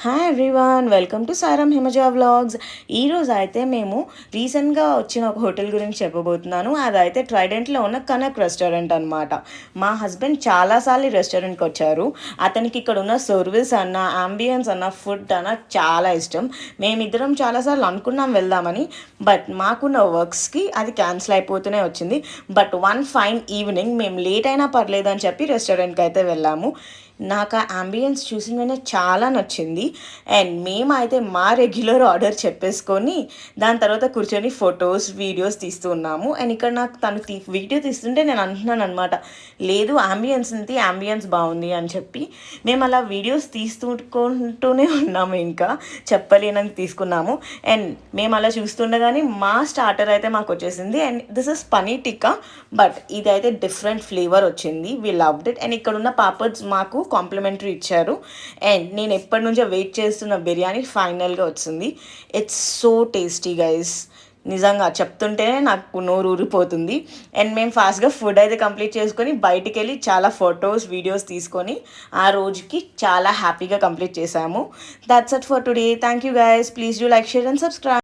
Hi everyone, welcome to సారం Himaja vlogs. ఈరోజు అయితే మేము రీసెంట్గా వచ్చిన ఒక హోటల్ గురించి చెప్పబోతున్నాను. అదైతే ట్రైడెంట్లో ఉన్న కనక్ రెస్టారెంట్ అనమాట. మా హస్బెండ్ చాలాసార్లు ఈ రెస్టారెంట్కి వచ్చారు. అతనికి ఇక్కడ ఉన్న సర్వీస్ అన్న, అంబియన్స్ అన్న, ఫుడ్ అన్న చాలా ఇష్టం. మేమిద్దరం చాలాసార్లు అనుకున్నాం వెళ్దామని, బట్ మాకున్న వర్క్స్కి అది క్యాన్సిల్ అయిపోతూనే వచ్చింది. బట్ వన్ ఫైన్ ఈవినింగ్ మేము లేట్ అయినా పర్లేదు అని చెప్పి రెస్టారెంట్కి అయితే వెళ్ళాము. నాకు ఆ అంబియన్స్ చూసిన వెంటనే చాలా నచ్చింది. అండ్ మేమైతే మా రెగ్యులర్ ఆర్డర్ చెప్పేసుకొని దాని తర్వాత కూర్చొని ఫొటోస్ వీడియోస్ తీస్తూ ఉన్నాము. అండ్ ఇక్కడ నాకు తను వీడియో తీస్తుంటే నేను అంటున్నాను అనమాట, లేదు అంబియన్స్ ఉంది, అంబియన్స్ బాగుంది అని చెప్పి మేము అలా వీడియోస్ తీస్తుంటూనే ఉన్నాము. ఇంకా చెప్పలేనని తీసుకున్నాము. అండ్ మేము అలా చూస్తుండగానే మా స్టార్టర్ అయితే మాకు వచ్చేసింది. And this is paneer tikka, but ఇదైతే డిఫరెంట్ ఫ్లేవర్ వచ్చింది. We loved it. అండ్ ఇక్కడ ఉన్న పాపడ్స్ మాకు కాంప్లిమెంటరీ ఇచ్చారు. అండ్ నేను ఎప్పటి నుంచో వెయిట్ చేస్తున్న బిర్యానీ ఫైనల్గా వచ్చింది. It's so tasty guys. నిజంగా చెప్తుంటేనే నాకు నోరు ఊరిపోతుంది. అండ్ మేము ఫాస్ట్గా ఫుడ్ అయితే కంప్లీట్ చేసుకొని బయటికి వెళ్ళి చాలా ఫొటోస్ వీడియోస్ తీసుకొని ఆ రోజుకి చాలా హ్యాపీగా కంప్లీట్ చేసాము. That's it for today. Thank you guys. Please do like, share and subscribe.